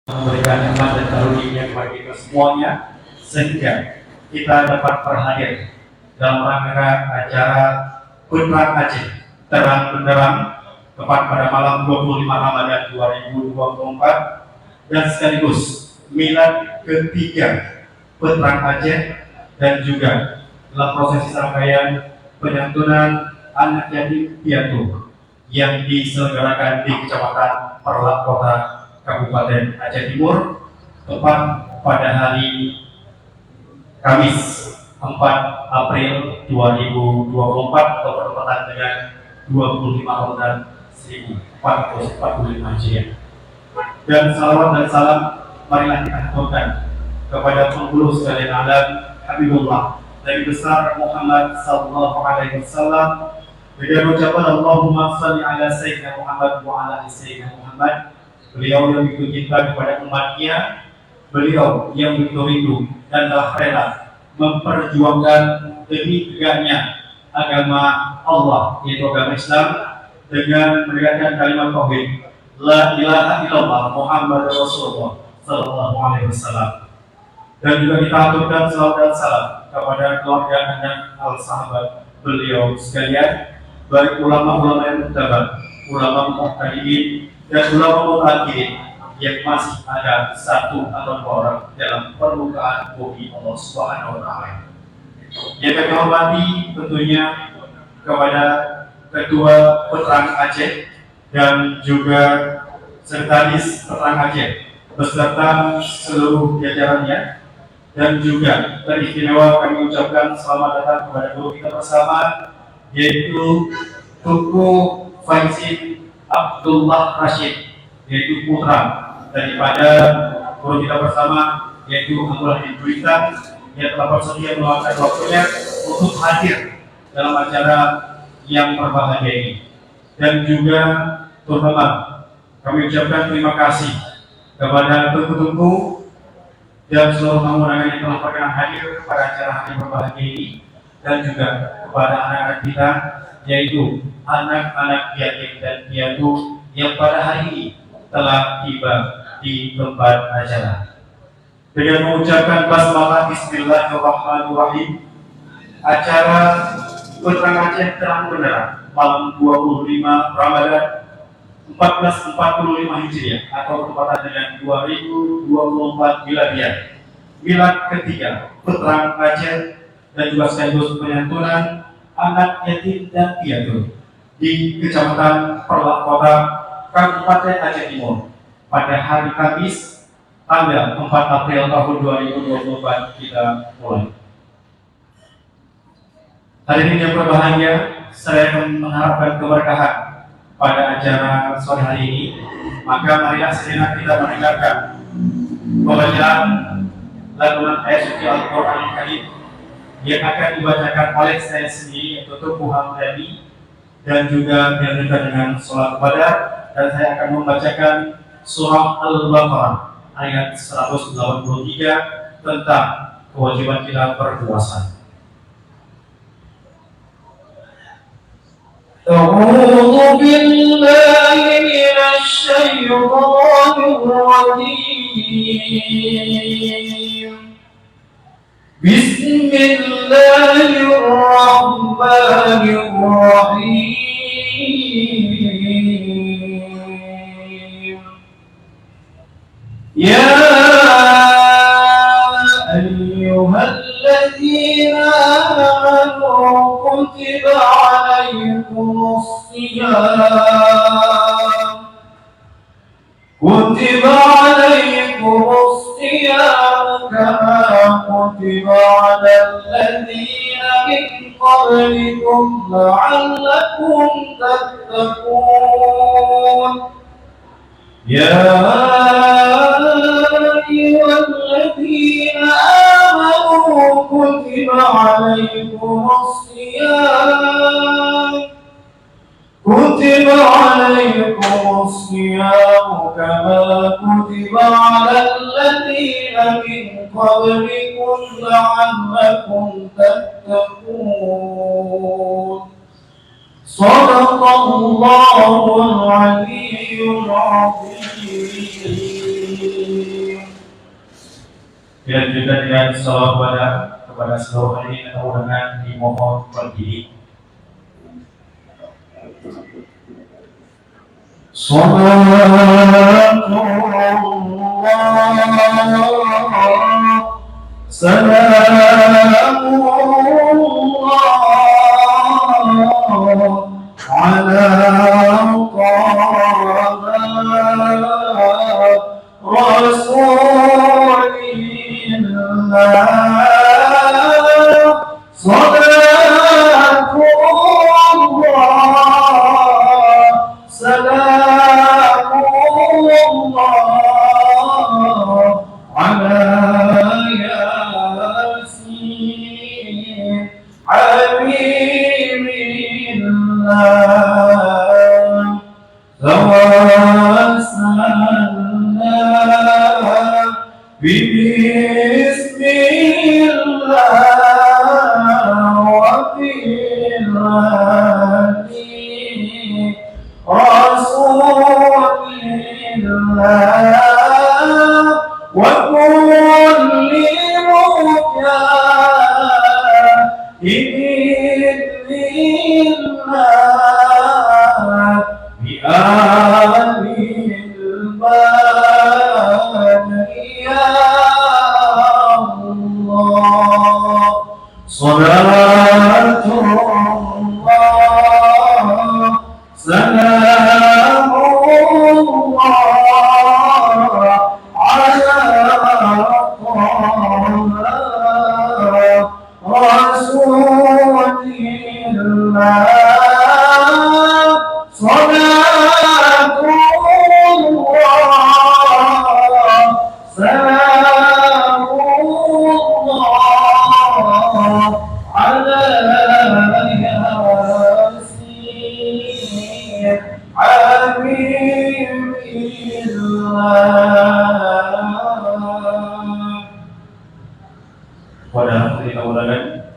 memberikan nikmat dan karunia kepada kita semuanya sehingga kita dapat berhadir dalam rangka acara Putra Aceh Terang Benderang tepat pada malam 25 Ramadan 2024 dan sekaligus milad ketiga Putra Aceh dan juga dalam prosesi serangkaian penyantunan anak yatim piatu yang diselenggarakan di Kecamatan Perlak Kota Kabupaten Aceh Timur tepat pada hari Kamis 4 April 2024 atau bertepatan dengan 25 Ramadan 1445 Hijriah. Dan salawat dan salam marilah kita haturkan kepada penghulu sekalian alam Habibullah Nabi besar Muhammad sallallahu alaihi wasallam dengan ucapan Allahumma shalli ala sayyidina Muhammad wa ala sayyidina Muhammad. Beliau yang begitu cinta kepada umatnya, beliau yang begitu rindu dan telah rela memperjuangkan demi tegaknya agama Allah, yaitu agama Islam, dengan menegakkan kalimat tauhid la ilaha illallah Muhammad Rasulullah sallallahu alaihi wasallam. Dan juga kita aturkan salawat dan salam kepada keluarga dan al-sahabat beliau sekalian, baik ulama-ulama yang muktabar, ulama muhtadin dan ulama mutakhirin yang masih ada satu atau dua orang dalam permukaan bumi Allah Subhanahu wa taala. Yang kami hormati tentunya kepada Ketua Peterang Aceh dan juga Sekretaris Peterang Aceh beserta seluruh jajarannya, dan juga teristimewa kami ucapkan selamat datang kepada guru kita bersama, yaitu Tuku Faizin Abdullah Rashid, yaitu putra daripada guru kita bersama, yaitu Abdullah bin Juwita, yang telah bersedia meluangkan waktunya untuk hadir dalam acara yang berbahagia ini. Dan juga terutama kami ucapkan terima kasih kepada Tuku dan seluruh tamu undangan yang telah berkenan hadir pada acara yang berbahagia ini, dan juga kepada anak-anak kita, yaitu anak-anak yatim dan piatu yang pada hari ini telah tiba di tempat acara. Dengan mengucapkan basmalah Bismillahirrahmanirrahim, acara Putra Aceh Terang Benderang malam 25 Ramadan 1445 Hijriah atau bertepatan dengan 2024 Miladiah, milad ketiga Putra Aceh, dan juga sekaligus penyantunan anak yatim dan piatu di Kecamatan Perlak Kota Kabupaten Aceh Timur pada hari Kamis tanggal 4 April tahun 2024 kita mulai. Hadirin yang berbahagia, saya mengharapkan keberkahan pada acara sore hari ini. Maka marilah sejenak kita mendengarkan pembacaan lantunan ayat suci Al-Quran Al-Karim yang akan dibacakan oleh saya sendiri, yaitu Tuku Hamdani, dan juga dilanjutkan dengan sholat Qadar, dan saya akan membacakan surah Al-Baqarah ayat 183 tentang kewajiban kita berpuasa. أعوذ بالله من الشيطان الرجيم بسم الله الرحمن الرحيم يا أيها الذين آمنوا كتب عليكم الصيام كما كتب على الذين من قبلكم لعلكم تتقون يا أيها الذين آمنوا كتب عليكم الصيام كما كتب على الذين من قبلكم لعلكم تتقون صدق الله العلي العظيم. dan juga dengan salawat kepada seluruh hadirin atau undangan dimohon berdiri. Salatullah salamullah ala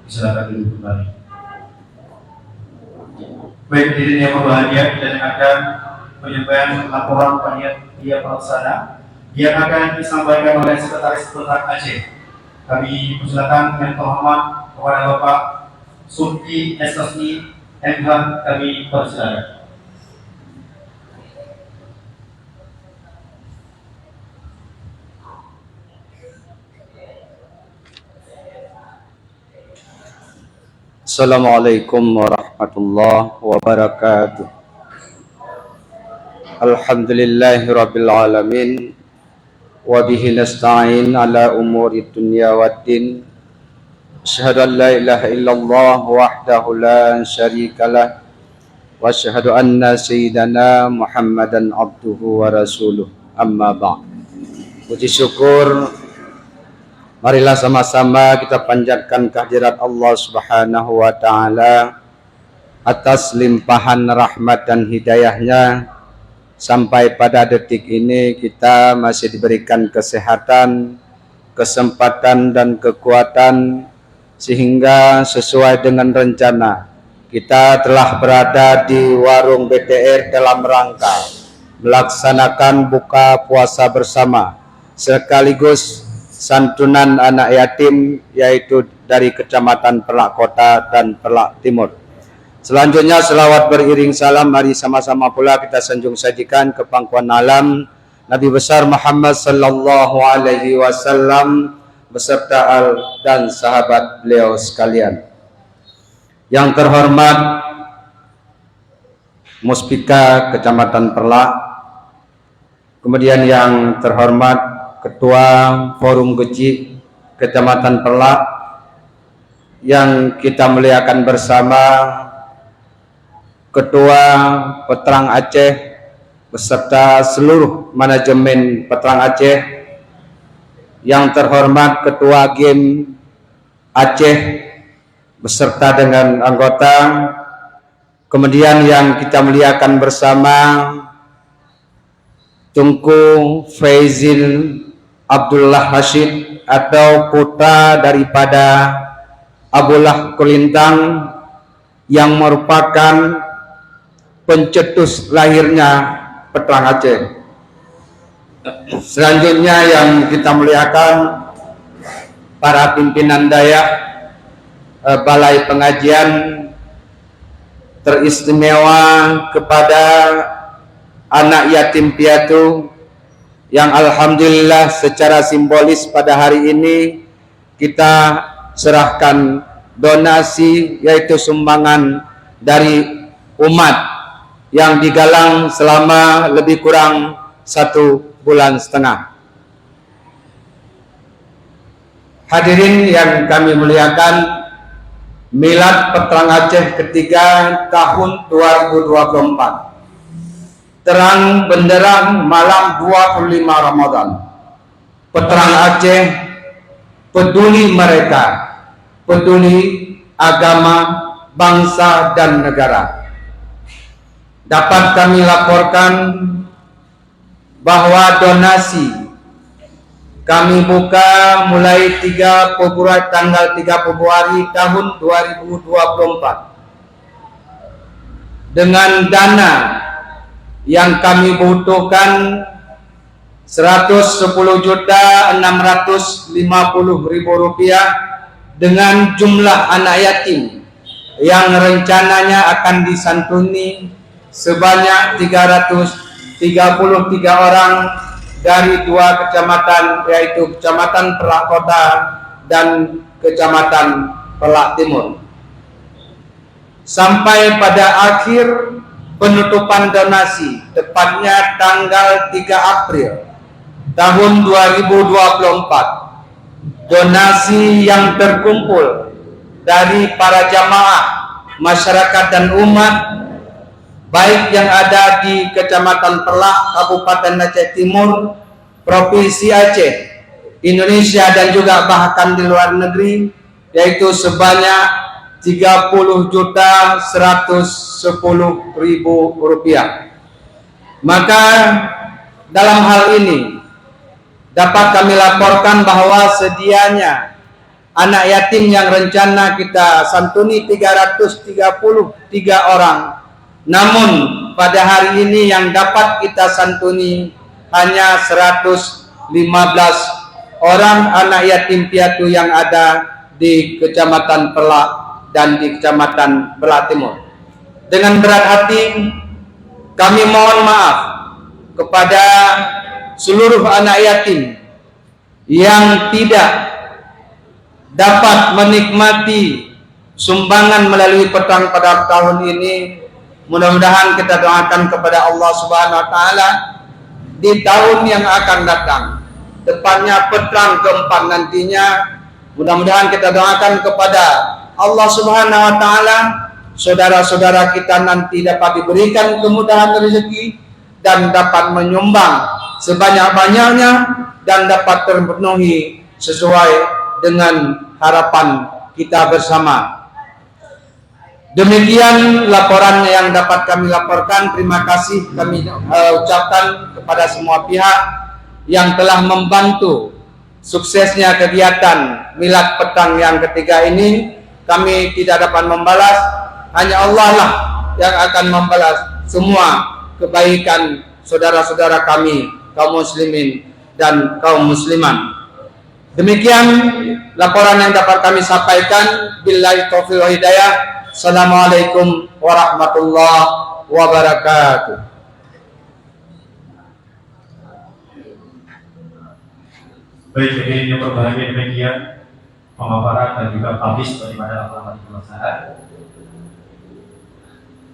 silakan duduk kembali. Baik, hadirin yang berbahagia, kita dengarkan penyampaian laporan panitia pelaksana yang akan disampaikan oleh Sekretaris Berat Aceh. Kami persilakan yang terhormat kepada Bapak Sulki Estasni MH, kami persilakan. Assalamualaikum warahmatullahi wabarakatuh. Alhamdulillahirabbil alamin wa bihi nasta'in ala umuri dunya waddin. Asyhadu an la ilaha illallah wahdahu la syarikalah wa asyhadu anna sayyidana Muhammadan abduhu wa rasuluh. Amma ba'd. Puji syukur, marilah sama-sama kita panjatkan kehadirat Allah Subhanahu wa Ta'ala atas limpahan rahmat dan hidayahnya. Sampai pada detik ini kita masih diberikan kesehatan, kesempatan dan kekuatan, sehingga sesuai dengan rencana kita telah berada di warung BTR dalam rangka melaksanakan buka puasa bersama sekaligus santunan anak yatim, yaitu dari Kecamatan Perlak Kota dan Perlak Timur. Selanjutnya selawat beriring salam mari sama-sama pula kita sanjung sajikan ke pangkuan alam Nabi besar Muhammad sallallahu alaihi wasallam beserta al dan sahabat beliau sekalian. Yang terhormat Muspika Kecamatan Perlak, kemudian yang terhormat Ketua Forum Kecil Kecamatan Perlak, yang kita muliakan bersama Ketua Petrang Aceh beserta seluruh manajemen Petrang Aceh, yang terhormat Ketua GEM Aceh beserta dengan anggota, kemudian yang kita muliakan bersama Tunku Faizil Abdullah Rashid atau putra daripada Abdullah Kulintang, yang merupakan pencetus lahirnya Petrang Aceh. Selanjutnya yang kita muliakan para pimpinan Dayak Balai Pengajian teristimewa kepada anak yatim piatu yang alhamdulillah secara simbolis pada hari ini kita serahkan donasi, yaitu sumbangan dari umat yang digalang selama lebih kurang 1,5 bulan. Hadirin yang kami muliakan, Milad Petrang Aceh ketiga tahun 2024, terang benderang malam 25 Ramadan. Petrang Aceh peduli mereka, peduli agama, bangsa dan negara. Dapat kami laporkan bahwa donasi kami buka mulai tanggal 3 Februari tahun 2024 dengan dana yang kami butuhkan Rp110.650.000 dengan jumlah anak yatim yang rencananya akan disantuni sebanyak 333 orang dari 2 kecamatan, yaitu Kecamatan Pelak Kota dan Kecamatan Pelak Timur. Sampai pada akhir penutupan donasi, tepatnya tanggal 3 April tahun 2024, donasi yang terkumpul dari para jamaah, masyarakat dan umat, baik yang ada di Kecamatan Pelak, Kabupaten Aceh Timur, Provinsi Aceh, Indonesia dan juga bahkan di luar negeri, yaitu sebanyak Rp30.110.000. Maka dalam hal ini dapat kami laporkan bahwa sedianya anak yatim yang rencana kita santuni 333 orang, namun pada hari ini yang dapat kita santuni hanya 115 orang anak yatim piatu yang ada di Kecamatan Pelak dan di Kecamatan Pelak Timur. Dengan berat hati kami mohon maaf kepada seluruh anak yatim yang tidak dapat menikmati sumbangan melalui petang pada tahun ini. Mudah-mudahan kita doakan kepada Allah Subhanahu wa taala di tahun yang akan datang, tepatnya petang keempat nantinya, mudah-mudahan kita doakan kepada Allah Subhanahu wa taala saudara-saudara kita nanti dapat diberikan kemudahan rezeki dan dapat menyumbang sebanyak-banyaknya dan dapat terpenuhi sesuai dengan harapan kita bersama. Demikian laporan yang dapat kami laporkan. Terima kasih kami ucapkan kepada semua pihak yang telah membantu suksesnya kegiatan Milad Petang yang ketiga ini. Kami tidak dapat membalas, hanya Allah lah yang akan membalas semua kebaikan saudara-saudara kami, kaum muslimin dan kaum musliman. Demikian laporan yang dapat kami sampaikan. Billahi taufiq wal hidayah. Assalamualaikum warahmatullahi wabarakatuh. Baik, jadi yang berbahagia demikian pemaparan dan juga publish daripada alamat pelaksana.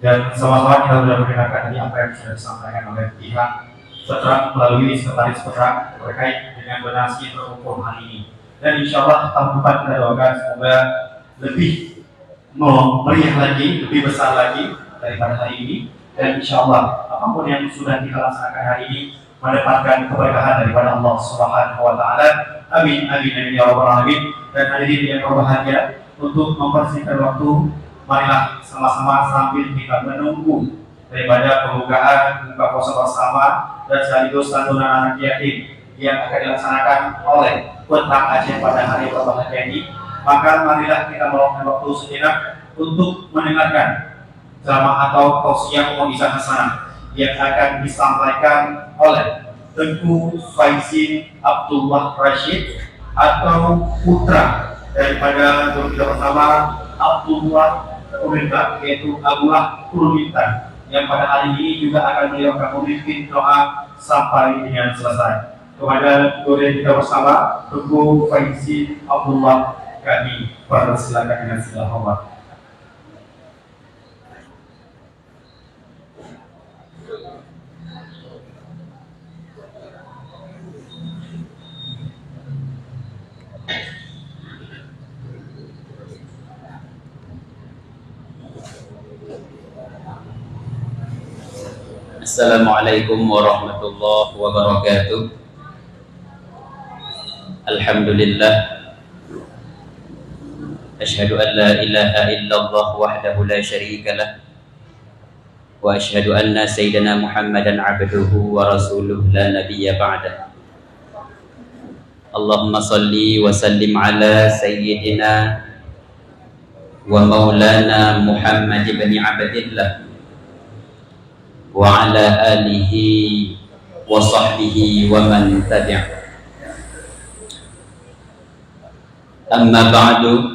Dan sama-sama kita sudah mendengarkan tadi apa yang sudah disampaikan oleh pihak Petrang melalui sekretaris Petrang terkait dengan donasi terkumpul hari ini. Dan insya Allah tahun depan kita doakan semoga lebih meriah lagi, lebih besar lagi daripada hari ini. Dan insya Allah apapun yang sudah kita laksanakan hari ini mendapatkan keberkahan daripada Allah Subhanahu wa taala. Amin amin amin ya rabbal alamin. Dan hadirin yang berbahagia, untuk mempersingkat waktu, marilah sama-sama sambil kita menunggu daripada pembukaan buka puasa bersama dan sekaligus santunan anak yatim yang akan dilaksanakan oleh Petang Aceh pada hari berbahagia ini. Maka marilah kita meluangkan waktu sejenak untuk mendengarkan ceramah atau tausiah mau'izah hasanah yang akan disampaikan oleh Tengku Faizin Abdullah Rashid atau putra daripada kita bersama Abdullah Kurita, yaitu Abdullah Kurita, yang pada hari ini juga akan beliau memimpin doa sampai dengan selesai. Kepada dua kita bersama, Tuku Faizi Abdullah, kami persilakan dengan segala hormat. Assalamualaikum warahmatullahi wabarakatuh. Alhamdulillah, asyhadu an la ilaha illallah wahdahu la syarika lah, wa asyhadu anna sayyidina Muhammadan abduhu wa rasuluhu la nabiyya ba'dah. Allahumma salli wa sallim ala sayyidina wa maulana Muhammad ibn Abdillah wa ala alihi wa sahbihi wa man tabi'ah. Amma ba'du.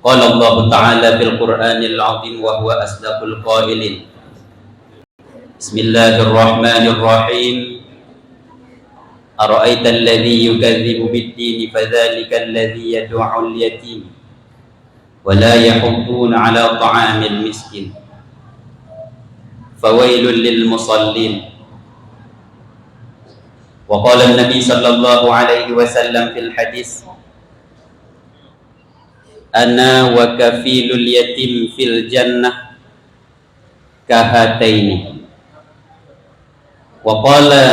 Qala Allah Ta'ala fil Qur'anil 'azim wa huwa asdaqul qailin. Bismillahirrahmanirrahim. Ara'aita alladhi yukadzibu bid-din fadhalika alladhi yad'u al-yatim wa la yahudduna 'ala ta'amil miskin. Fawailul lil musallin. Wa qala an-nabi sallallahu alaihi wasallam fil hadis, ana wa kafilul yatim fil jannah kahataini. Wa qala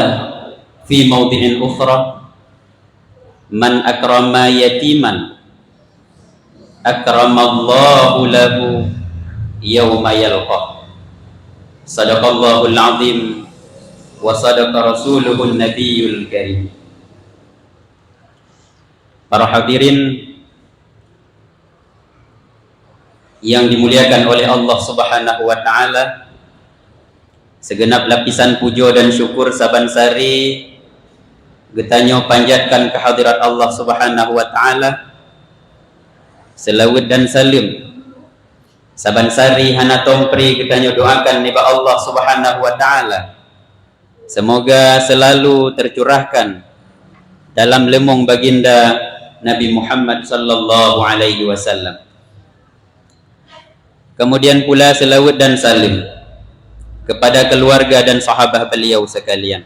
fi mawdi'in ukhra, man akrama yatiman akramallahu lahu yawma yalqah. Sadaqallahul azim wa sadaqa rasuluhun nabiyul karim. Para hadirin yang dimuliakan oleh Allah Subhanahu wa taala, segenap lapisan puja dan syukur saban-sari getanyo panjatkan kehadirat Allah Subhanahu wa taala. Selawat dan salim saban-sari hana tompri getanyo doakan niba Allah Subhanahu wa taala, semoga selalu tercurahkan dalam lemong baginda Nabi Muhammad sallallahu alaihi wasallam. Kemudian pula selawat dan salim kepada keluarga dan sahabat beliau sekalian.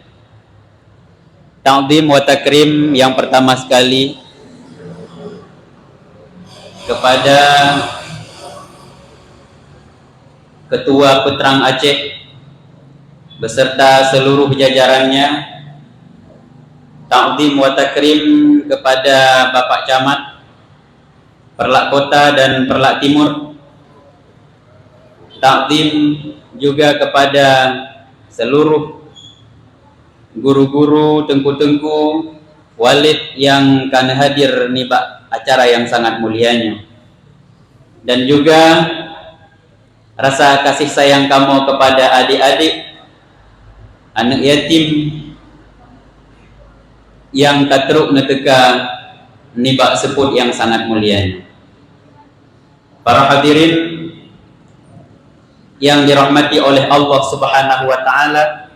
Ta'zim wa takrim yang pertama sekali kepada Ketua Petrang Aceh beserta seluruh jajarannya. Ta'zim wa takrim kepada Bapak Camat Perlak Kota dan Perlak Timur. Ta'zim juga kepada seluruh guru-guru, tengku-tengku, walid yang kan hadir ni acara yang sangat mulianya. Dan juga rasa kasih sayang kamu kepada adik-adik, anak yatim yang katruk neteka nibak sebut yang sangat mulia. Para hadirin yang dirahmati oleh Allah Subhanahu wa taala,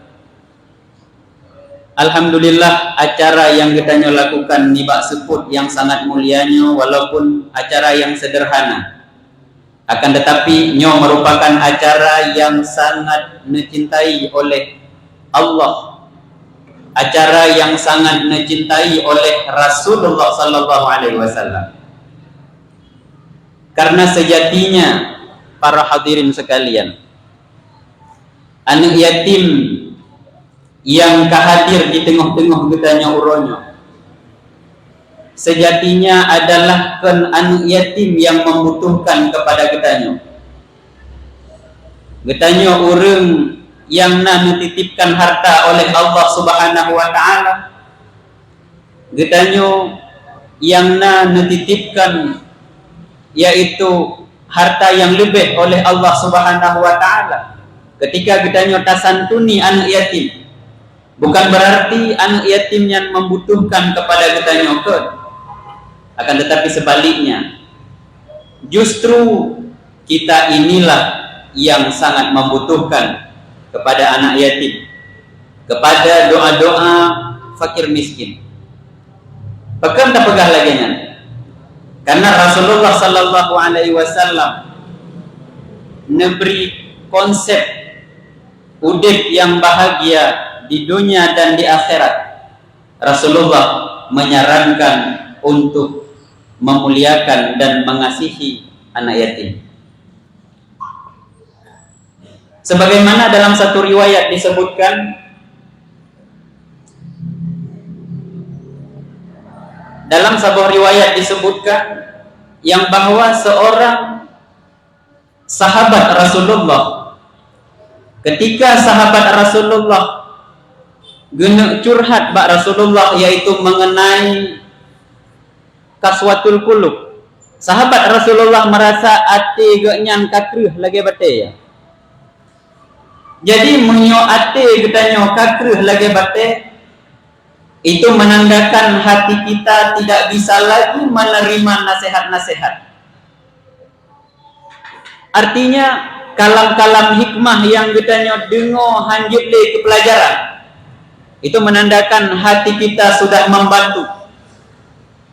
alhamdulillah acara yang kita lakukan nibak sebut yang sangat mulianya, walaupun acara yang sederhana, akan tetapi nyo merupakan acara yang sangat dicintai oleh Allah, acara yang sangat dicintai oleh Rasulullah sallallahu alaihi wasallam. Karena sejatinya para hadirin sekalian, anak yatim yang kehadir di tengah-tengah getanya uronyo, sejatinya adalah anak yatim yang membutuhkan kepada getanya. Getanya orang yang dititipkan harta oleh Allah Subhanahu wa taala, getanya yang dititipkan yaitu harta yang lebih oleh Allah Subhanahu wa taala. Ketika getanya tasantuni anak yatim, Bukan berarti anak yatim yang membutuhkan kepada kita nyokot. Akan tetapi sebaliknya, justru kita inilah yang sangat membutuhkan kepada anak yatim, kepada doa-doa fakir miskin. Bahkan tak pegah lagi nya. Karena Rasulullah sallallahu alaihi wasallam memberi konsep udip yang bahagia di dunia dan di akhirat. Rasulullah menyarankan untuk memuliakan dan mengasihi anak yatim. Sebagaimana dalam satu riwayat disebutkan, dalam sebuah riwayat disebutkan yang bahwa seorang sahabat Rasulullah, ketika sahabat Rasulullah guna curhat bak Rasulullah, yaitu mengenai kaswatul qulub, sahabat Rasulullah merasa ati genyan kakrih lagi bate ya. Jadi menyo ati getanyo kakrih lagi bate, itu menandakan hati kita tidak bisa lagi menerima nasihat-nasihat. Artinya kalam-kalam hikmah yang getanyo dengo hanjut le ke pelajaran, itu menandakan hati kita sudah membantu.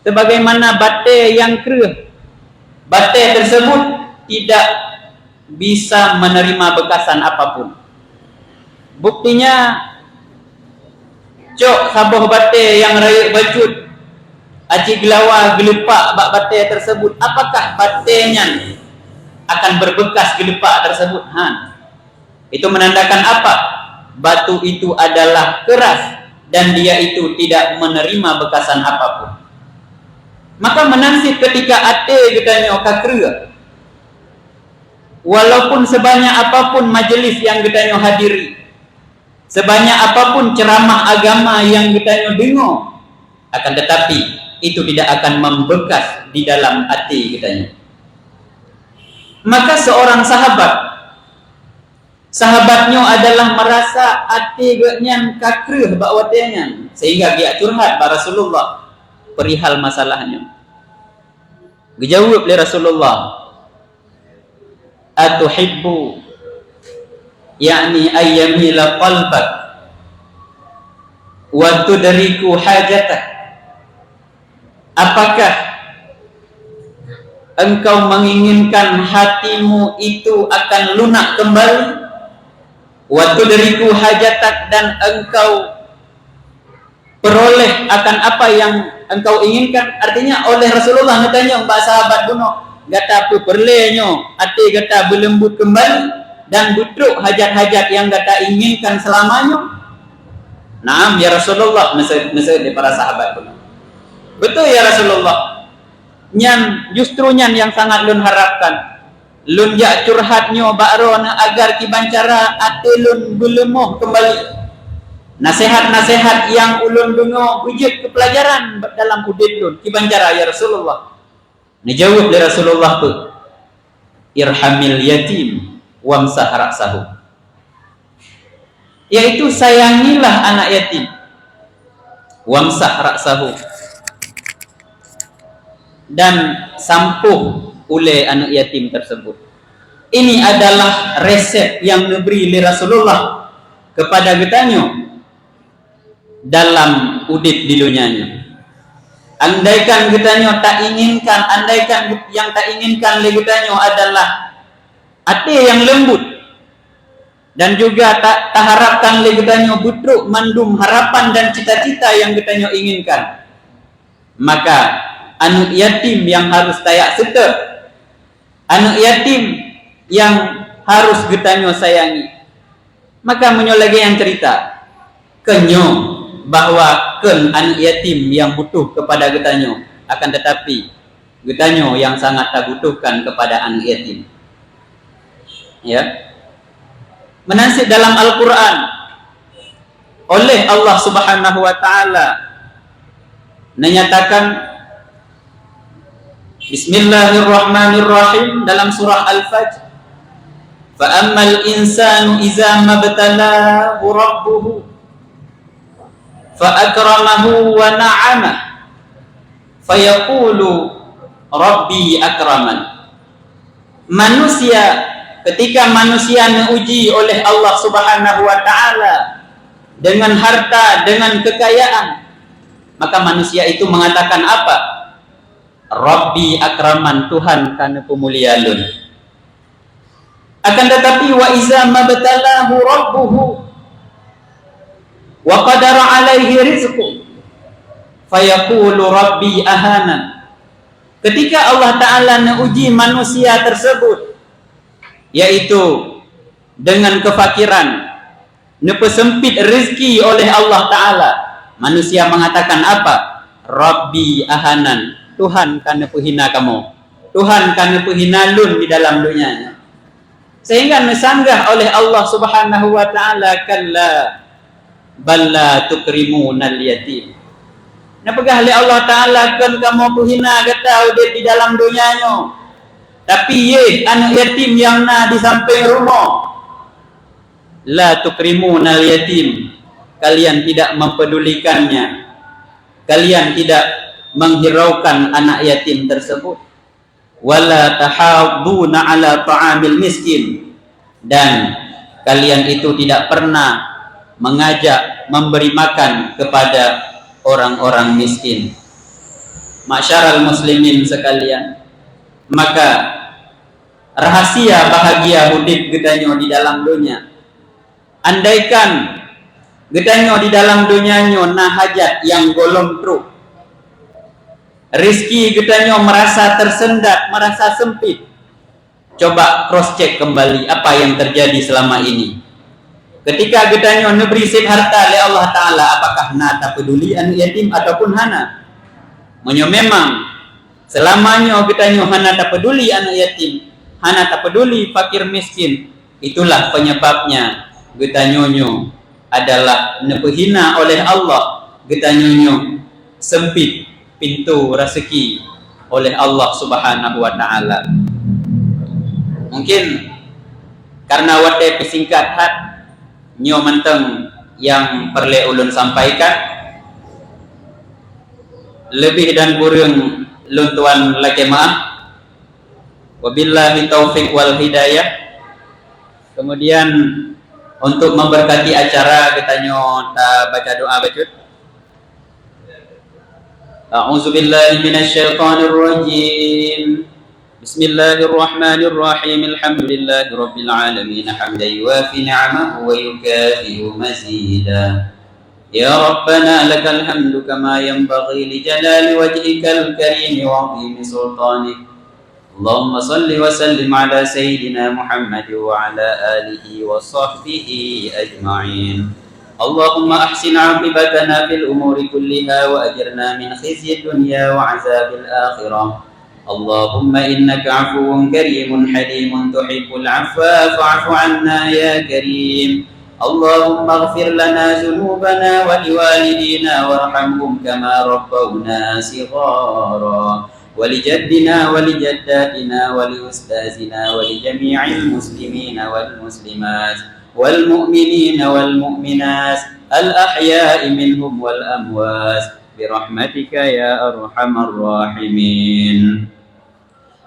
Sebagaimana bate yang kreh, bate tersebut tidak bisa menerima bekasan apapun. Buktinya, cok sabuh bate yang rayuk bajut, aci gelawa gelepak bak bate tersebut, apakah batenya akan berbekas gelepak tersebut? Itu menandakan apa? Batu itu adalah keras dan dia itu tidak menerima bekasan apapun. Maka menansib ketika ate getanyo kakreh, walaupun sebanyak apapun majelis yang getanyo hadiri, sebanyak apapun ceramah agama yang getanyo dengo, akan tetapi itu tidak akan membekas di dalam hati getanyo. Maka seorang sahabatnya adalah merasa hati genyan kakreh bak watenya, sehingga dia curhat bak Rasulullah perihal masalahnya. Dijawab oleh Rasulullah, atuhibbu yakni ayyamila qalbak wa tudriku hajatak. Apakah engkau menginginkan hatimu itu akan lunak kembali, wa tudriku hajatak, dan engkau peroleh akan apa yang engkau inginkan? Artinya oleh Rasulullah ngetanya mbak sahabat buno, gata perlenyo hati gata berlembut kembali dan butruk hajat-hajat yang gata inginkan selamanya. Naam ya Rasulullah, mesej di para sahabat buno. Betul ya Rasulullah. Nyan justru nyan yang sangat lun harapkan. Lun jak curhatnyo bakrona agar kibancara ate lun belemoh kembali. Nasihat-nasihat yang ulun dengo wujud ke pelajaran dalam udip lun kibancara ya Rasulullah. Dijawab oleh Rasulullah tu, irhamil yatim wamsah ra'sahu, yaitu sayangilah anak yatim, wamsah ra'sahu, dan sampuh oleh anak yatim tersebut. Ini adalah resep yang diberi oleh Rasulullah kepada getanyo dalam udip di dunianya. Andaikan getanyo tak inginkan, andaikan yang tak inginkan oleh getanyo adalah hati yang lembut, dan juga tak harapkan oleh getanyo butruk mandum harapan dan cita-cita yang getanyo inginkan, maka anak yatim yang harus tayak serta, anak yatim yang harus getanyo sayangi. Maka menyolagi yang cerita kenyo bahwa ken anak yatim yang butuh kepada getanyo, akan tetapi getanyo yang sangat tak butuhkan kepada anak yatim. Ya, menansib dalam Al-Quran oleh Allah Subhanahu wa Ta'ala menyatakan, Bismillahirrahmanirrahim, dalam surah Al-Fajr, fa ammal insanu iza mabtalahu rabbuhu faqadarahu, fa yaqulu hal فأكرمه ونعمه فيقول ربي أكرمن. Manusia, ketika manusia diuji oleh Allah Subhanahu wa taala dengan harta, dengan kekayaan, maka manusia itu mengatakan apa? Rabbi akraman, Tuhan kana pemulialun. Akan tetapi wa iza mabtalahu rabbuhu wa qadara alaihi rizqu fayaqulu rabbi ahanan. Ketika Allah Ta'ala menguji manusia tersebut, yaitu dengan kefakiran, nepesempit rezeki oleh Allah Ta'ala, manusia mengatakan apa? Rabbi ahanan, Tuhan kan penghina kamu, Tuhan kan penghina lun di dalam dunianya. Sehingga disanggah oleh Allah Subhanahu wa taala, kalla balla tukrimunal yatim. Napagah oleh Allah Taala kan kamu penghina kata di dalam dunianya. Tapi ye anak yatim yang na di samping rumah. La tukrimunal yatim. Kalian tidak mempedulikannya. Kalian tidak menghiraukan anak yatim tersebut. Wala tahadduna ala ta'amil miskin. Dan kalian itu tidak pernah mengajak memberi makan kepada orang-orang miskin. Masyarul muslimin sekalian, maka rahasia bahagia hidup gedanyo di dalam dunia. Andaikan gedanyo di dalam dunianyo nah hajat yang golong truk, rizki gedanyo merasa tersendat, merasa sempit. Coba cross check kembali apa yang terjadi selama ini. Ketika gedanyo neberi sip harta oleh Allah Ta'ala, apakah na tak peduli anak yatim ataupun hana? Menyo memang selamanya gedanyo hana tak peduli anak yatim, hana tak peduli fakir miskin. Itulah penyebabnya getanyonyo adalah nepehina oleh Allah. Getanyonyo sempit pintu rezeki oleh Allah Subhanahu wa taala. Mungkin karena wate pesingkat hat nyo menteng yang perlu ulun sampaikan, lebih dan kurang lun tuan laki maaf. Wabillahi taufik wal hidayah. Kemudian untuk memberkati acara kita nyo ta baca doa bacut. A'udzubillahi minasyaitonir rajim. Bismillahirrahmanirrahim. Alhamdulillahi rabbil alamin hamdan yuwafi ni'amahu wa yukafi'u mazida. Ya Rabbana lakal hamdu kama yanbaghi li jalali wajhikal karim wa 'azimi sultanik. Allahumma salli wa sallim ala sayyidina Muhammad wa ala alihi wa sahbihi ajma'in. Allahumma ahsin 'aqibatana fil umuri kulliha wa ajirna min khizyi dunya wa 'azabil akhirah. Allahumma innaka 'afuwun karimun halimun tuhibbul 'afwa fa'fu 'anna ya karim. Allahumma ighfir lana dhunubana wa liwalidina warhamhum kama rabbawna shighara. ولجدنا ولجداتنا ولأستاذنا ولجميع المسلمين والمسلمات والمؤمنين والمؤمنات الأحياء منهم والأموات برحمتك يا أرحم الراحمين.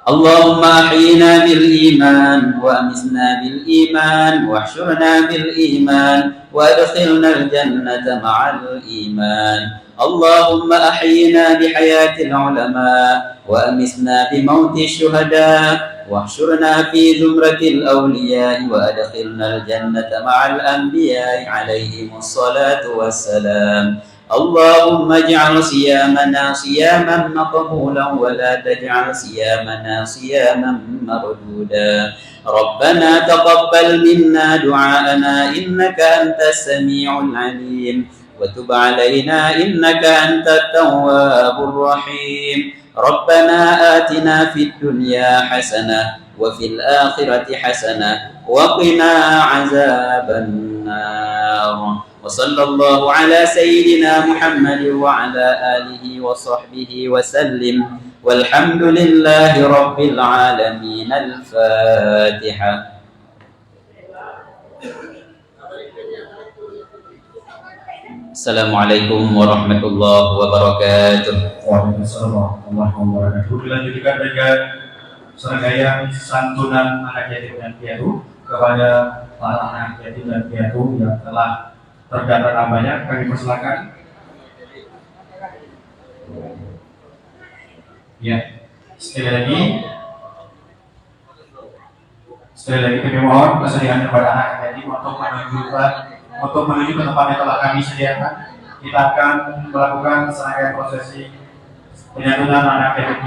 اللهم أحينا بالإيمان وأمسنا بالإيمان واحشرنا بالإيمان وأدخلنا الجنة مع الإيمان. اللهم أحينا بحياة العلماء وأمسنا بموت الشهداء واحشرنا في زمرة الأولياء وأدخلنا الجنة مع الأنبياء عليهم الصلاة والسلام. اللهم اجعل صيامنا صياما مقبولا ولا تجعل صيامنا صياما مردودا. ربنا تقبل منا دعاءنا إنك أنت السميع العليم وتب علينا إنك أنت التواب الرحيم. ربنا آتنا في الدنيا حسنة وفي الآخرة حسنة وقنا عذاب النار. وصلى الله على سيدنا محمد وعلى آله وصحبه وسلم والحمد لله رب العالمين. الفاتحة. Assalamualaikum warahmatullahi wabarakatuh. Waalaikumsalam warahmatullahi wabarakatuh. Dilanjutkan dengan serangkaian santunan anak yatim dan piatu kepada para anak yatim dan piatu yang telah terdaftar namanya. Kami persilakan. Ya, sekali lagi kami mohon kesediaan kepada anak yatim untuk menuju ke tempat yang telah kami sediakan. Kita akan melakukan serangkaian prosesi penyatunan anak yatim